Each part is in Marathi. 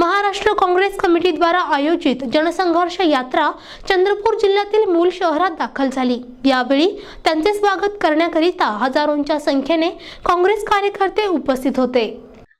महाराष्ट्र काँग्रेस कमिटी द्वारा आयोजित जनसंघर्ष यात्रा चंद्रपूर जिल्ह्यातील मूल शहरात दाखल झाली। यावेळी त्यांचे स्वागत करण्याकरिता हजारोंच्या संख्येने काँग्रेस कार्यकर्ते उपस्थित होते।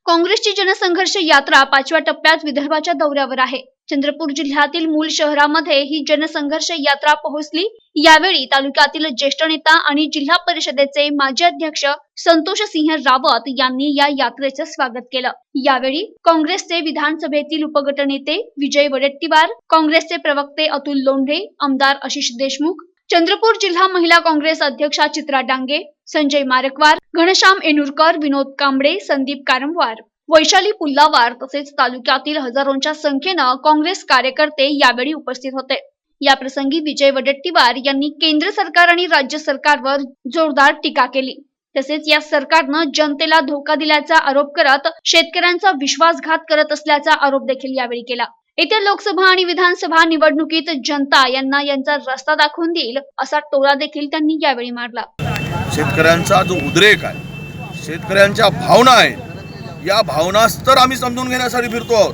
काँग्रेसची जनसंघर्ष यात्रा 5व्या टप्प्यात विदर्भाच्या दौऱ्यावर आहे। चंद्रपूर जिल्ह्यातील मूल शहरामध्ये ही जनसंघर्ष यात्रा पोहोचली। यावेळी तालुक्यातील ज्येष्ठ नेता आणि जिल्हा परिषदेचे माजी अध्यक्ष संतोष सिंह रावत यांनी या यात्रेचे स्वागत केलं। यावेळी काँग्रेसचे विधानसभेतील उपगटनेते विजय वडेट्टीवार, काँग्रेसचे प्रवक्ते अतुल लोंढे, आमदार आशिष देशमुख, चंद्रपूर जिल्हा महिला काँग्रेस अध्यक्षा चित्रा डांगे, संजय मारकवार, घनश्याम एनुरकर, विनोद कांबळे, संदीप कारंवार, वैशाली पुल्लावार तसेच तालुक्यातील हजारोंच्या संख्येने काँग्रेस कार्यकर्ते यावेळी उपस्थित होते। या प्रसंगी विजय वडेट्टीवार यांनी केंद्र सरकार आणि राज्य सरकारवर जोरदार टीका केली। तसेच या सरकारनं जनतेला धोका दिल्याचा आरोप करत शेतकऱ्यांचा विश्वासघात करत असल्याचा आरोप देखील यावेळी केला। येत्या लोकसभा आणि विधानसभा निवडणुकीत जनता यांना यांचा रस्ता दाखवून देईल असा टोला देखील त्यांनी यावेळी मारला। शेतकऱ्यांचा जो उद्रेक आहे, शेतकऱ्यांच्या भावना आहे, या भावनाच तर आम्ही समजून घेण्यासाठी फिरतो आहोत।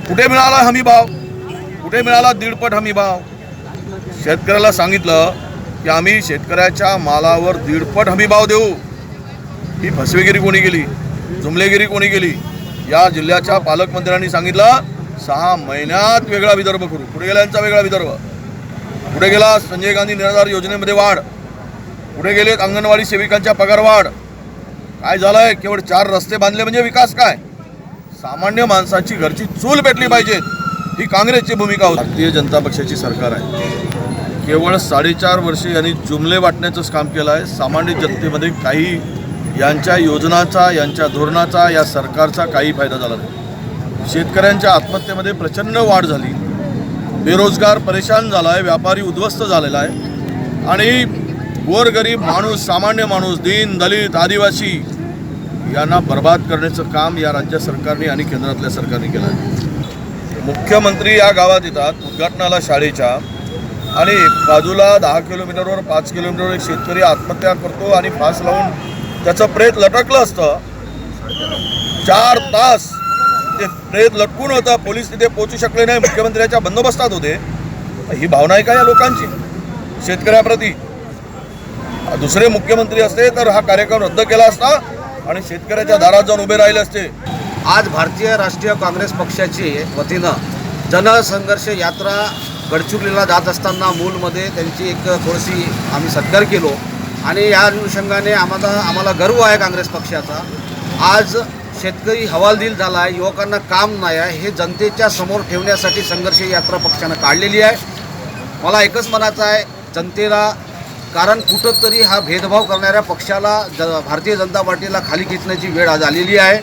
कुठे मिळाला हमी भाव, कुठे मिळाला दीडपट हमी भाव। शेतकऱ्याला सांगितलं की आम्ही शेतकऱ्याच्या मालावर दीडपट हमी भाव देऊ। ही फसवेगिरी कोणी केली, जुमलेगिरी कोणी केली? या जिल्ह्याच्या पालकमंत्र्यांनी सांगितलं 6 महिन्यात वेगळा विदर्भ करू। कुठे गेला यांचा वेगळा विदर्भ? कुठे गेला संजय गांधी निराधार योजनेमध्ये वाढ? कुठे गेलेत अंगणवाडी सेविकांच्या पगार वाढ? काय झालंय? केवळ 4 रस्ते बांधले म्हणजे विकास काय? सामान्य माणसाची घरची चूल पेटली पाहिजे, ही काँग्रेसची भूमिका होती। भारतीय जनता पक्षाची सरकार आहे। केवळ 4.5 वर्षे यांनी जुमले वाटण्याचंच काम केलं आहे। सामान्य जनतेमध्ये काही यांच्या योजनाचा, यांच्या धोरणाचा, या सरकारचा काही फायदा झाला नाही। शेतकऱ्यांच्या आत्महत्येमध्ये प्रचंड वाढ झाली, बेरोजगार परेशान झाला आहे, व्यापारी उद्ध्वस्त झालेला आहे आणि गोरगरीब माणूस, सामान्य माणूस, दीन दलित, आदिवासी यांना बर्बाद करण्याचं काम या राज्य सरकारने आणि केंद्रातल्या सरकारने केलं आहे। मुख्यमंत्री या गावात येतात उद्घाटनाला शाळेच्या, आणि बाजूला 10 किलोमीटरवर 5 किलोमीटरवर एक शेतकरी आत्महत्या करतो आणि फास लावून त्याचं प्रेत लटकलं असतं। 4 तास ते प्रेत लटकून होतं, पोलीस तिथे पोहोचू शकले नाही, मुख्यमंत्र्याच्या बंदोबस्तात होते। ही भावना आहे का या लोकांची शेतकऱ्याप्रती? दुसरे मुख्यमंत्री असते तर हा कार्यक्रम रद्द केला असता आणि शेतकऱ्याच्या दारात जाऊन उभे राहिले असते। आज भारतीय राष्ट्रीय काँग्रेस पक्षाची वतीनं जनसंघर्ष यात्रा गडचिरोलीला जात असताना मूलमध्ये त्यांची एक थोडीशी आम्ही सत्कार केलो आणि या अनुषंगाने आम्हाला गर्व आहे काँग्रेस पक्षाचा। आज शेतकरी हवालदिल झाला आहे, युवकांना काम नाही आहे, हे जनतेच्या समोर ठेवण्यासाठी संघर्ष यात्रा पक्षानं काढलेली आहे। मला एकच म्हणायचं आहे जनतेला, कारण कुठंतरी हा भेदभाव करणाऱ्या पक्षाला भारतीय जनता पार्टीला खाली खेचण्याची वेळ आज आलेली आहे।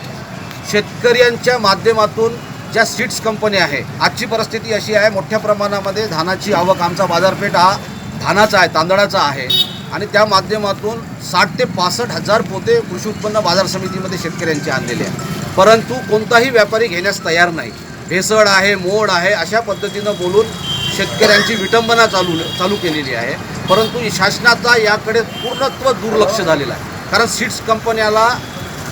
शेतकऱ्यांच्या माध्यमातून ज्या सीड्स कंपनी आहे, आजची परिस्थिती अशी आहे, मोठ्या प्रमाणामध्ये धानाची आवक, आमचा बाजारपेठ हा धानाचा आहे, तांदळाचा आहे आणि त्या माध्यमातून 60 ते 65 हजार पोते कृषी उत्पन्न बाजार समितीमध्ये शेतकऱ्यांचे आणलेले आहे, परंतु कोणताही व्यापारी घेण्यास तयार नाही। भेसळ आहे, मोड आहे, अशा पद्धतीनं बोलून शेतकऱ्यांची विटंबना चालू केलेली आहे। परंतु शासनाचा याकडे पूर्णत्व दुर्लक्ष झालेलं आहे, कारण सीड्स कंपन्याला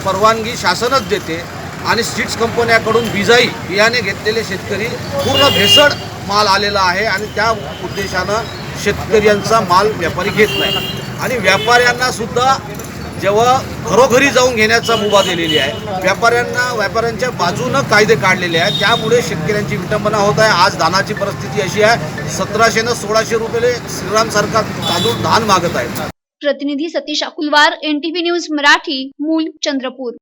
परवानगी शासनच देते आणि सीड्स कंपन्याकडून बियाणे घेतलेले शेतकरी पूर्ण भेसळ माल आलेला आहे आणि त्या उद्देशानं शेतकऱ्यांचा माल व्यापारी घेत नाही आणि व्यापाऱ्यांना सुद्धा जेव्हा घरोघरी जाऊन घेण्याचा मुभा दिलेली आहे, व्यापाऱ्यांच्या बाजूनं कायदे काढलेले आहेत, त्यामुळे शेतकऱ्यांची विटंबना होत आहे। आज धानाची परिस्थिती अशी आहे, 1700 ने 1600 रुपये श्रीराम सरकार तांदूळ धान मागत आहे। प्रतिनिधी सतीश अकुलवार, NTV न्यूज मराठी, मूल, चंद्रपूर।